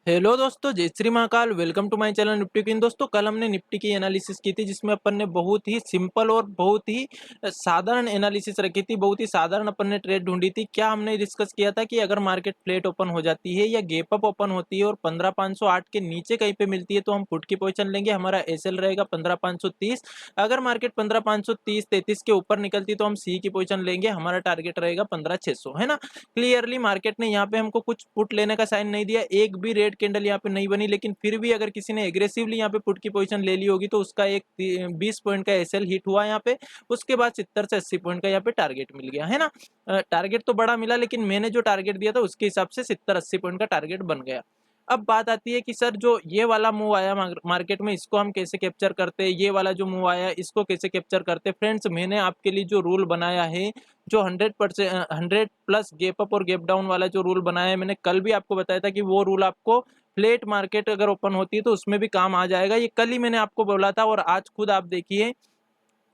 Hello दोस्तों, जय Shri Mahakal. Welcome to my channel Nifty Queen. दोस्तों, कल हमने निफ्टी की एनालिसिस की थी जिसमें अपन ने बहुत ही सिंपल और बहुत ही साधारण एनालिसिस रखी थी। बहुत ही साधारण अपन ने ट्रेड ढूंढी थी। क्या हमने डिस्कस किया था कि अगर मार्केट फ्लैट ओपन हो जाती है या गैप अप ओपन होती है और 15508 के नीचे कहीं पे मिलती है तो हम पुट की पोजीशन लेंगे। हमारा एसएल रहेगा 15530। अगर मार्केट 15530-33 के ऊपर निकलती तो हम सी की पोजीशन लेंगे। हमारा टारगेट रहेगा 15600, है ना। क्लियरली मार्केट ने यहाँ पे हमको कुछ पुट लेने का साइन नहीं दिया, एक भी रेड कैंडल यहाँ पे नहीं बनी, लेकिन फिर भी अगर किसी ने एग्रेसिवली यहाँ पे पुट की पोजीशन ले ली होगी तो उसका एक 20 पॉइंट का एसएल हिट हुआ यहाँ पे। उसके बाद 70 से 80 पॉइंट का यहाँ पे टारगेट मिल गया, है ना। टारगेट तो बड़ा मिला, लेकिन मैंने जो टारगेट दिया था उसके हिसाब से 70-80 पॉइंट का टारगेट बन गया। अब बात आती है कि सर जो ये वाला मूव आया मार्केट में, इसको हम कैसे कैप्चर करते हैं, ये वाला जो मूव आया इसको कैसे कैप्चर करते हैं। फ्रेंड्स, मैंने आपके लिए जो रूल बनाया है, जो 100% 100+ गैप अप और गैप डाउन वाला जो रूल बनाया है, मैंने कल भी आपको बताया था कि वो रूल आपको फ्लैट मार्केट अगर ओपन होती है तो उसमें भी काम आ जाएगा। ये कल ही मैंने आपको बोला था और आज खुद आप देखिए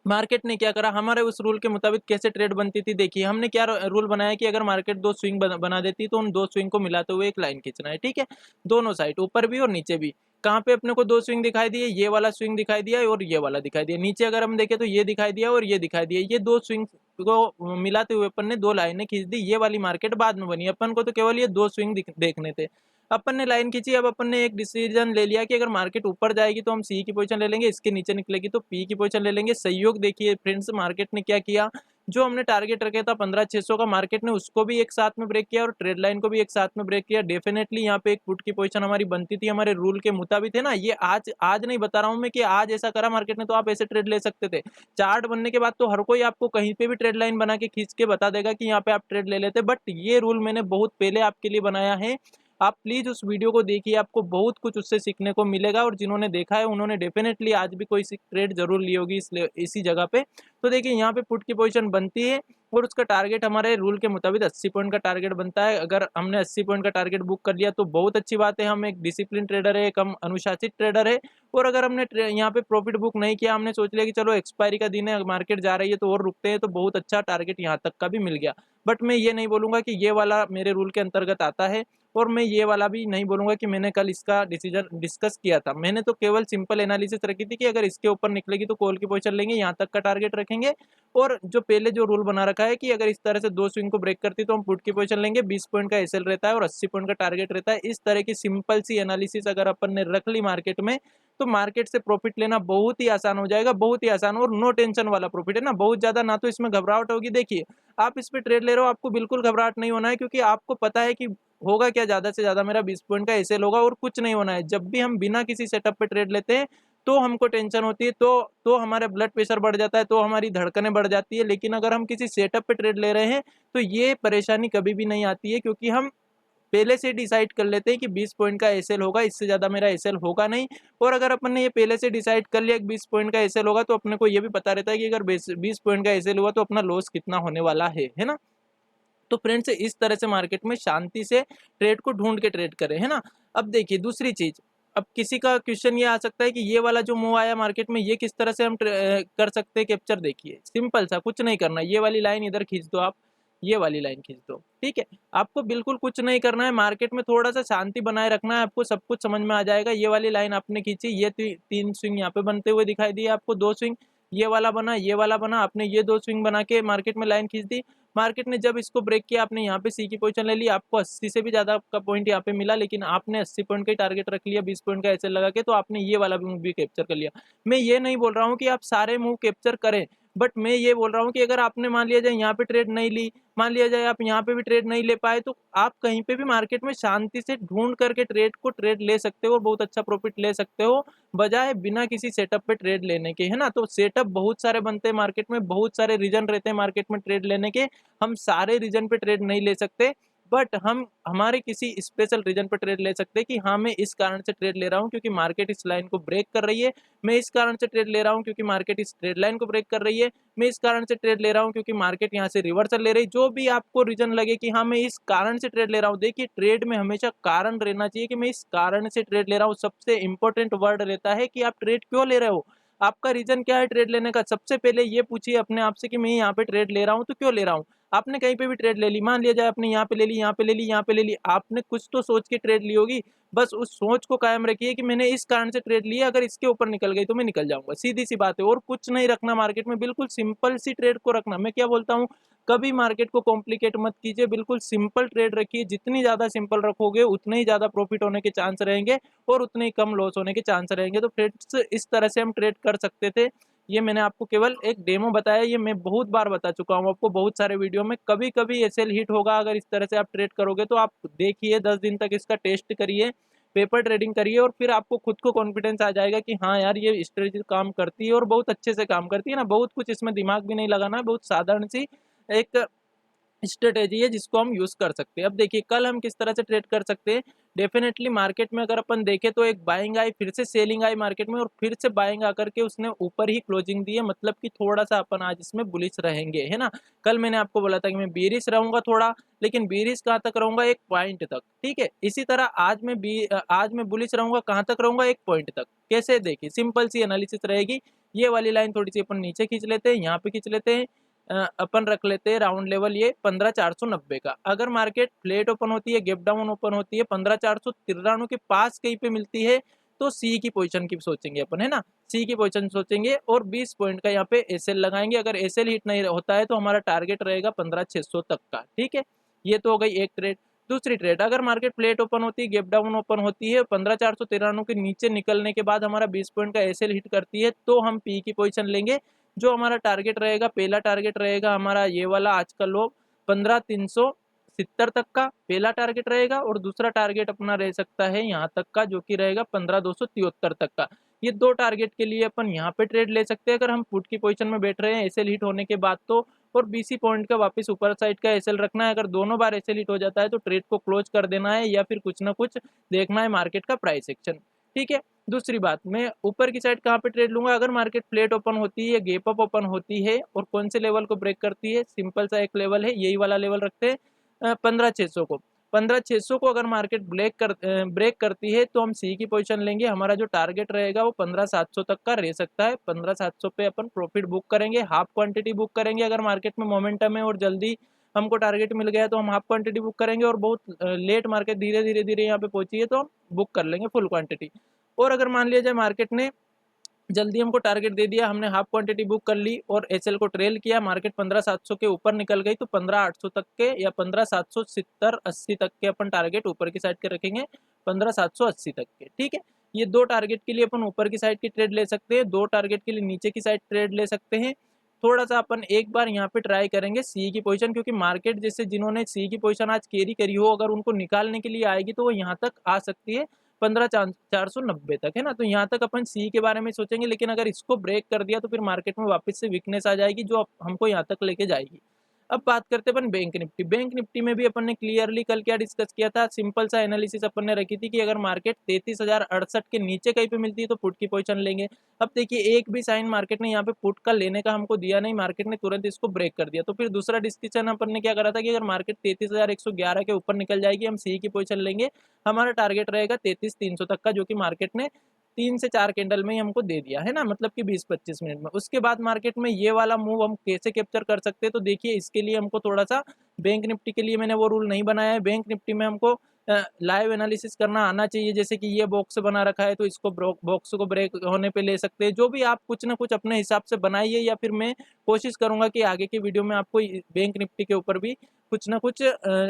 मार्केट ने क्या करा। हमारे उस रूल के मुताबिक कैसे ट्रेड बनती थी, देखिए हमने क्या रूल बनाया कि अगर मार्केट दो स्विंग बना देती तो उन दो स्विंग को मिलाते हुए एक लाइन खींचना है, ठीक है। दोनों साइड, ऊपर भी और नीचे भी। कहाँ पे अपने को दो स्विंग दिखाई दिए, ये वाला स्विंग दिखाई दिया और ये वाला दिखाई दिया। नीचे अगर हम देखें तो ये दिखाई दिया और ये दिखाई दिया। ये दो स्विंग को मिलाते हुए अपन ने दो लाइनें खींच दी। ये वाली मार्केट बाद में बनी, अपन को तो केवल ये दो स्विंग देखने थे। अपन ने लाइन खींची। अब अपन ने एक डिसीजन ले लिया कि अगर मार्केट ऊपर जाएगी तो हम सी की पोजीशन ले लेंगे, इसके नीचे निकलेगी तो पी की पोजीशन ले लेंगे। सहयोग देखिए फ्रेंड्स, मार्केट ने क्या किया, जो हमने टारगेट रखा था 15600 का, मार्केट ने उसको भी एक साथ में ब्रेक किया और ट्रेड लाइन को भी एक साथ में ब्रेक किया। डेफिनेटली यहाँ पे एक पुट की पोजीशन हमारी बनती थी, हमारे रूल के मुताबिक, है ना। ये आज नहीं बता रहा हूँ मैं कि आज ऐसा करा मार्केट ने तो आप ऐसे ट्रेड ले सकते थे। चार्ट बनने के बाद तो हर कोई आपको कहीं पे भी ट्रेड लाइन बना के खींच के बता देगा कि यहाँ पे आप ट्रेड ले लेते, बट ये रूल मैंने बहुत पहले आपके लिए बनाया है। आप प्लीज उस वीडियो को देखिए, आपको बहुत कुछ उससे सीखने को मिलेगा और जिन्होंने देखा है उन्होंने डेफिनेटली आज भी कोई सी ट्रेड जरूर ली होगी इसी जगह पे। तो देखिए यहाँ पे पुट की पोजीशन बनती है और उसका टारगेट हमारे रूल के मुताबिक 80 पॉइंट का टारगेट बनता है। अगर हमने 80 पॉइंट का टारगेट बुक कर लिया तो बहुत अच्छी बात है, हम एक डिसिप्लिन ट्रेडर है, एक हम अनुशासित ट्रेडर है। और अगर हमने यहाँ पे प्रॉफिट बुक नहीं किया, हमने सोच लिया कि चलो एक्सपायरी का दिन है, मार्केट जा रही है तो और रुकते हैं, तो बहुत अच्छा टारगेट यहाँ तक का भी मिल गया। बट मैं ये नहीं बोलूंगा कि ये वाला मेरे रूल के अंतर्गत आता है और मैं ये वाला भी नहीं बोलूंगा कि मैंने कल इसका डिसीजन डिस्कस किया था। मैंने तो केवल सिंपल एनालिसिस रखी थी कि अगर इसके ऊपर निकलेगी तो कॉल की पोजीशन लेंगे, यहाँ तक का टारगेट रखेंगे। और जो पहले जो रूल बना रखा है कि अगर इस तरह से दो स्विंग को ब्रेक करती तो हम पुट की पोजीशन लेंगे, 20 पॉइंट का एसएल रहता है और 80 पॉइंट का टारगेट रहता है। इस तरह की सिंपल सी एनालिसिस अगर अपन ने रख ली मार्केट में तो मार्केट से प्रॉफिट लेना बहुत ही आसान हो जाएगा, बहुत ही आसान और नो टेंशन वाला प्रॉफिट है ना। बहुत ज्यादा ना तो इसमें घबराहट होगी। देखिए आप इस पे ट्रेड ले रहे हो, आपको बिल्कुल घबराहट नहीं होना है, क्योंकि आपको पता है कि होगा क्या, ज्यादा से ज्यादा मेरा 20 पॉइंट का एसएल होगा और कुछ नहीं होना है। जब भी हम बिना किसी सेटअप पे ट्रेड लेते हैं तो हमको टेंशन होती है, तो हमारा ब्लड प्रेशर बढ़ जाता है, तो हमारी धड़कनें बढ़ जाती है। लेकिन अगर हम किसी सेटअप पे ट्रेड ले रहे हैं तो ये परेशानी कभी भी नहीं आती है, क्योंकि हम पहले से डिसाइड कर लेते हैं कि 20 पॉइंट का एसएल होगा, इससे ज्यादा मेरा एसएल होगा नहीं। और अगर अपन ने ये पहले से डिसाइड कर लिया कि 20 पॉइंट का एसएल होगा तो अपने को ये भी पता रहता है कि अगर 20 पॉइंट का एसएल हुआ तो अपना लॉस कितना होने वाला है ना। तो फ्रेंड्स, इस तरह से मार्केट में शांति से ट्रेड को ढूंढ के ट्रेड करें, है ना। अब देखिए दूसरी चीज, अब किसी का क्वेश्चन ये आ सकता है कि ये वाला जो मूव आया मार्केट में ये किस तरह से हम कर सकते हैं कैप्चर। देखिए सिंपल सा, कुछ नहीं करना, ये वाली लाइन इधर खींच दो आप, ये वाली लाइन खींच दो, ठीक है। आपको बिल्कुल कुछ नहीं करना है, मार्केट में थोड़ा सा शांति बनाए रखना है, आपको सब कुछ समझ में आ जाएगा। ये वाली लाइन आपने खींची, ये तीन स्विंग यहाँ पे बनते हुए दिखाई दिए आपको, दो स्विंग, ये वाला बना, ये वाला बना, आपने ये दो स्विंग बना के मार्केट में लाइन खींच दी। मार्केट ने जब इसको ब्रेक किया, आपने यहाँ पे सी की पोजीशन ले ली, आपको 80 से भी ज्यादा का पॉइंट यहाँ पे मिला, लेकिन आपने 80 पॉइंट का टारगेट रख लिया 20 पॉइंट का ऐसे लगा के, तो आपने ये वाला भी मूव भी कैप्चर कर लिया। मैं ये नहीं बोल रहा हूँ कि आप सारे मूव कैप्चर करें, बट मैं ये बोल रहा हूँ कि अगर आपने मान लिया जाए यहाँ पे ट्रेड नहीं ली, मान लिया जाए आप यहाँ पे भी ट्रेड नहीं ले पाए, तो आप कहीं पे भी मार्केट में शांति से ढूंढ करके ट्रेड ले सकते हो और बहुत अच्छा प्रॉफिट ले सकते हो, बजाय बिना किसी सेटअप पे ट्रेड लेने के, है ना। तो सेटअप बहुत सारे बनते हैं मार्केट में, बहुत सारे रीजन रहते हैं मार्केट में ट्रेड लेने के, हम सारे रीजन पे ट्रेड नहीं ले सकते, बट हम हमारे किसी स्पेशल रीजन पे ट्रेड ले सकते हैं कि हाँ मैं इस कारण से ट्रेड ले रहा हूँ क्योंकि मार्केट इस लाइन को ब्रेक कर रही है, मैं इस कारण से ट्रेड ले रहा हूँ क्योंकि मार्केट इस ट्रेड लाइन को ब्रेक कर रही है, मैं इस कारण से ट्रेड ले रहा हूँ क्योंकि मार्केट यहाँ से रिवर्सल ले रही है। जो भी आपको रीजन लगे कि हाँ मैं इस कारण से ट्रेड ले रहा हूँ, देखिए ट्रेड में हमेशा कारण रहना चाहिए कि मैं इस कारण से ट्रेड ले रहा हूँ। सबसे इंपॉर्टेंट वर्ड रहता है कि आप ट्रेड क्यों ले रहे हो, आपका रीजन क्या है ट्रेड लेने का। सबसे पहले ये पूछिए अपने आप से कि मैं यहाँ पे ट्रेड ले रहा हूँ तो क्यों ले रहा हूँ। आपने कहीं पे भी ट्रेड ले ली, मान लिया जाए आपने यहाँ पे ले ली, यहाँ पे ले ली, यहाँ पे ले ली, आपने कुछ तो सोच के ट्रेड ली होगी। बस उस सोच को कायम रखिए कि मैंने इस कारण से ट्रेड लिया, अगर इसके ऊपर निकल गई तो मैं निकल जाऊंगा, सीधी सी बात है। और कुछ नहीं रखना मार्केट में, बिल्कुल सिंपल सी ट्रेड को रखना। मैं क्या बोलता हूँ, कभी मार्केट को कॉम्प्लिकेट मत कीजिए, बिल्कुल सिंपल ट्रेड रखिए। जितनी ज्यादा सिंपल रखोगे उतने ही ज्यादा प्रॉफिट होने के चांस रहेंगे और उतने ही कम लॉस होने के चांस रहेंगे। तो फ्रेंड्स इस तरह से हम ट्रेड कर सकते थे। ये मैंने आपको केवल एक डेमो बताया, ये मैं बहुत बार बता चुका हूँ आपको बहुत सारे वीडियो में। कभी कभी एसएल हिट होगा, अगर इस तरह से आप ट्रेड करोगे तो आप देखिए 10 दिन तक इसका टेस्ट करिए, पेपर ट्रेडिंग करिए, और फिर आपको खुद को कॉन्फिडेंस आ जाएगा कि हाँ यार ये स्ट्रेटजी काम करती है और बहुत अच्छे से काम करती है ना। बहुत कुछ इसमें दिमाग भी नहीं लगाना है, बहुत साधारण सी एक स्ट्रेटेजी है जिसको हम यूज कर सकते हैं। अब देखिए कल हम किस तरह से ट्रेड कर सकते हैं। डेफिनेटली मार्केट में अगर अपन देखें तो एक बाइंग आई, फिर से सेलिंग आई मार्केट में, और फिर से बाइंग आकर के उसने ऊपर ही क्लोजिंग दी है, मतलब कि थोड़ा सा अपन आज इसमें बुलिश रहेंगे, है ना। कल मैंने आपको बोला था कि मैं बेरिश रहूंगा थोड़ा, लेकिन बेरिश कहाँ तक रहूंगा, एक पॉइंट तक, ठीक है। इसी तरह आज मैं बुलिश रहूंगा, कहाँ तक रहूंगा, एक पॉइंट तक। कैसे, देखिए सिंपल सी एनालिसिस रहेगी। ये वाली लाइन थोड़ी सी अपन नीचे खींच लेते हैं, यहाँ पे खींच लेते हैं, अपन रख लेते हैं राउंड लेवल ये 15,490 का। अगर मार्केट फ्लैट ओपन होती है, गैप डाउन ओपन होती है, 15,493 के पास कहीं पे मिलती है, तो सी की पोजीशन की सोचेंगे अपन, है ना। सी की पोजीशन सोचेंगे और 20 पॉइंट का यहाँ पे एसएल लगाएंगे। अगर एसएल हिट नहीं होता है तो हमारा टारगेट रहेगा 15,600 तक का, ठीक है। ये तो हो गई एक ट्रेड। दूसरी ट्रेड, अगर मार्केट फ्लैट ओपन होती है, गैप डाउन ओपन होती है, 15,493 के नीचे निकलने के बाद हमारा 20 पॉइंट का एसएल हिट करती है, तो हम पी की पोजीशन लेंगे। जो हमारा टारगेट रहेगा, पहला टारगेट रहेगा हमारा ये वाला आज का लो 15,370 तक का पहला टारगेट रहेगा, और दूसरा टारगेट अपना रह सकता है यहाँ तक का, जो कि रहेगा 15,273 तक का। ये दो टारगेट के लिए अपन यहाँ पे ट्रेड ले सकते हैं अगर हम पुट की पोजीशन में बैठ रहे हैं एसएल हिट होने के बाद तो। और बीसी पॉइंट का वापस ऊपर साइड का एसएल रखना है। अगर दोनों बार एसएल हिट हो जाता है तो ट्रेड को क्लोज कर देना है, या फिर कुछ ना कुछ देखना है मार्केट का प्राइस एक्शन, ठीक है। दूसरी बात, मैं ऊपर की साइड कहाँ पे ट्रेड लूंगा, अगर मार्केट फ्लैट ओपन होती है, गैप अप ओपन होती है, और कौन से लेवल को ब्रेक करती है, सिंपल सा एक लेवल है, यही वाला लेवल रखते हैं 15,600 को। 15,600 को अगर मार्केट ब्रेक करती है तो हम सी की पोजीशन लेंगे। हमारा जो टारगेट रहेगा वो 15,700 तक का रह सकता है। 15,700 पे अपन प्रॉफिट बुक करेंगे, हाफ क्वांटिटी बुक करेंगे। अगर मार्केट में मोमेंटम है और जल्दी हमको टारगेट मिल गया तो हम हाफ क्वांटिटी बुक करेंगे, और बहुत लेट मार्केट धीरे धीरे धीरे यहाँ पे पहुंची है तो हम बुक कर लेंगे फुल क्वांटिटी। और अगर मान लिया जाए मार्केट ने जल्दी हमको टारगेट दे दिया, हमने हाफ क्वांटिटी बुक कर ली और एसएल को ट्रेल किया, मार्केट 15,700 के ऊपर निकल गई, तो 15,800 तक के या 15,770-80 तक के अपन टारगेट ऊपर की साइड के रखेंगे, 15,780 तक के, ठीक है। ये दो टारगेट के लिए अपन ऊपर की साइड की ट्रेड ले सकते हैं, दो टारगेट के लिए नीचे की साइड ट्रेड ले सकते हैं। थोड़ा सा अपन एक बार यहाँ पे ट्राई करेंगे सी की पोजीशन, क्योंकि मार्केट जैसे जिन्होंने सी की पोजीशन आज कैरी करी हो, अगर उनको निकालने के लिए आएगी तो वो यहाँ तक आ सकती है 15,490 तक, है ना। तो यहाँ तक अपन सी के बारे में सोचेंगे, लेकिन अगर इसको ब्रेक कर दिया तो फिर मार्केट में वापस से वीकनेस आ जाएगी जो हमको यहाँ तक लेके जाएगी। अब बात करते हैं अपन बैंक निफ्टी। बैंक निफ्टी में भी अपन ने क्लियरली कल क्या डिस्कस किया था, सिंपल सा एनालिसिस अपन ने रखी थी कि अगर मार्केट 33,068 के नीचे कहीं पे मिलती है तो पुट की पोजीशन लेंगे। अब देखिए एक भी साइन मार्केट ने यहाँ पे पुट का लेने का हमको दिया नहीं, मार्केट ने तुरंत इसको ब्रेक कर दिया। तो फिर दूसरा डिस्कशन अपन ने क्या करा था कि अगर मार्केट 33,111 के ऊपर निकल जाएगी हम सी की पोजीशन लेंगे। हमारा टारगेट रहेगा 33,300 तक का, जो कि मार्केट ने 3 से 4 कैंडल में ही हमको दे दिया है ना, मतलब कि 20-25 मिनट में। उसके बाद मार्केट में ये वाला मूव हम कैसे कैप्चर कर सकते हैं, तो देखिए इसके लिए हमको थोड़ा सा बैंक निफ्टी के लिए मैंने वो रूल नहीं बनाया है। बैंक निफ्टी में हमको लाइव एनालिसिस करना आना चाहिए। जैसे कि ये बॉक्स बना रखा है तो इसको बॉक्स को ब्रेक होने पे ले सकते हैं। जो भी आप कुछ ना कुछ अपने हिसाब से बनाइए, या फिर मैं कोशिश करूंगा कि आगे की वीडियो में आपको बैंक निफ्टी के ऊपर भी कुछ ना कुछ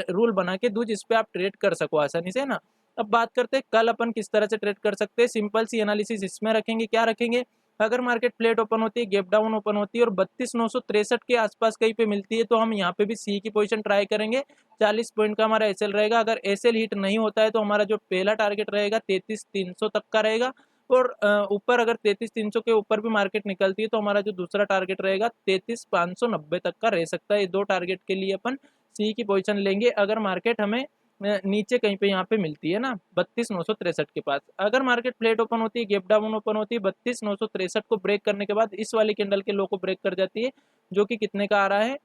रूल बना के दूं, जिसपे आप ट्रेड कर सको आसानी से ना। अब बात करते हैं कल अपन किस तरह से ट्रेड कर सकते हैं। सिंपल सी एनालिसिस इसमें रखेंगे, क्या रखेंगे, अगर मार्केट फ्लैट ओपन होती है, गैप डाउन ओपन होती है और 32,963 के आसपास कहीं पे मिलती है तो हम यहाँ पे भी सी की पोजीशन ट्राई करेंगे। 40 पॉइंट का हमारा एसएल रहेगा। अगर एसएल हिट नहीं होता है तो हमारा जो पहला टारगेट रहेगा 33,300 तक का रहेगा, और ऊपर अगर 33,300 के ऊपर भी मार्केट निकलती है तो हमारा जो दूसरा टारगेट रहेगा 33,590 तक का रह सकता है। ये दो टारगेट के लिए अपन सी की पोजीशन लेंगे अगर मार्केट हमें नीचे कहीं पे यहाँ पे मिलती है ना 32,963 के पास। अगर मार्केट फ्लैट ओपन होती है, गैप डाउन ओपन होती है, 32,963 को ब्रेक करने के बाद इस वाली कैंडल के लो को ब्रेक कर जाती है, जो कि कितने का आ रहा है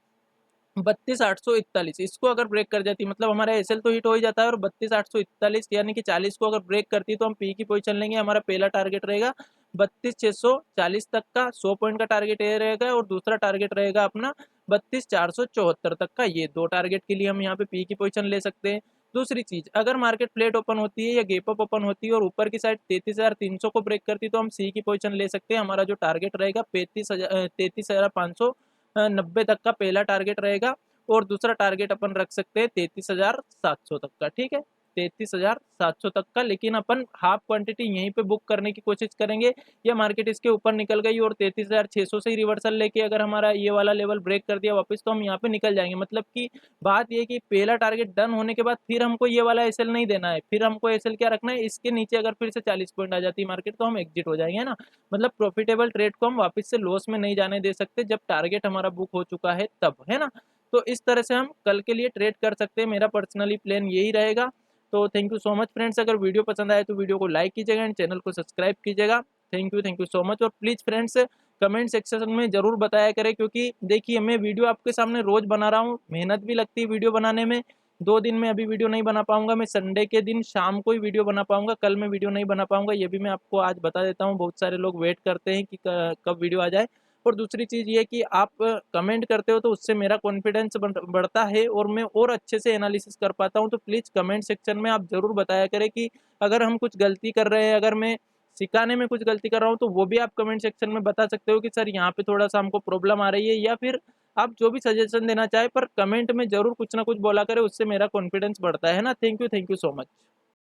32,841। इसको अगर ब्रेक कर जाती है मतलब हमारा एसएल तो हिट हो ही जाता है, और 32,841 यानी कि 40 को अगर ब्रेक करती है तो हम पी की पोजीशन लेंगे। हमारा पहला टारगेट रहेगा 32,640 तक का, 100 पॉइंट का टारगेट ये रहेगा, और दूसरा टारगेट रहेगा अपना 32,474 तक का। ये 2 टारगेट के लिए हम यहाँ पे पी की पोजीशन ले सकते हैं। दूसरी चीज़, अगर मार्केट फ्लैट ओपन होती है या गैप अप ओपन होती है और ऊपर की साइड 33,300 को ब्रेक करती है तो हम सी की पोजीशन ले सकते हैं। हमारा जो टारगेट रहेगा 33,590 तक का पहला टारगेट रहेगा और दूसरा टारगेट अपन रख सकते हैं 33,700 तक का। ठीक है, 33,700 तक का, लेकिन अपन हाफ क्वांटिटी यहीं पे बुक करने की कोशिश करेंगे। या मार्केट इसके ऊपर निकल गई और 33,600 से ही रिवर्सल लेके अगर हमारा ये वाला लेवल ब्रेक कर दिया वापस, तो हम यहाँ पे निकल जाएंगे। मतलब कि बात ये कि पहला टारगेट डन होने के बाद फिर हमको ये वाला एसएल नहीं देना है, फिर हमको एसएल क्या रखना है, इसके नीचे अगर फिर से 40 पॉइंट आ जाती है मार्केट तो हम एग्जिट हो जाएंगे, है ना। मतलब प्रॉफिटेबल ट्रेड को हम वापस से लॉस में नहीं जाने दे सकते जब टारगेट हमारा बुक हो चुका है तब, है ना। तो इस तरह से हम कल के लिए ट्रेड कर सकते हैं। मेरा पर्सनली प्लान यही रहेगा। तो thank you so much friends. अगर वीडियो पसंद आए तो वीडियो को लाइक कीजिएगा एंड चैनल को सब्सक्राइब कीजिएगा। Thank you so much. और प्लीज़ फ्रेंड्स कमेंट सेक्शन में ज़रूर बताया करें, क्योंकि देखिए मैं वीडियो आपके सामने रोज़ बना रहा हूँ, मेहनत भी लगती है वीडियो बनाने में। 2 दिन में अभी वीडियो नहीं बना पाऊंगा, मैं संडे के दिन शाम को ही वीडियो बना पाऊंगा, कल मैं वीडियो नहीं बना पाऊंगा, ये भी मैं आपको आज बता देता हूँ। बहुत सारे लोग वेट करते हैं कि कब वीडियो आ जाए। और दूसरी चीज़ ये कि आप कमेंट करते हो तो उससे मेरा कॉन्फिडेंस बढ़ता है और मैं और अच्छे से एनालिसिस कर पाता हूँ। तो प्लीज़ कमेंट सेक्शन में आप ज़रूर बताया करें कि अगर हम कुछ गलती कर रहे हैं, अगर मैं सिखाने में कुछ गलती कर रहा हूँ तो वो भी आप कमेंट सेक्शन में बता सकते हो कि सर यहाँ पे थोड़ा सा हमको प्रॉब्लम आ रही है, या फिर आप जो भी सजेशन देना चाहे, पर कमेंट में ज़रूर कुछ ना कुछ बोला करें, उससे मेरा कॉन्फिडेंस बढ़ता है ना। Thank you so much.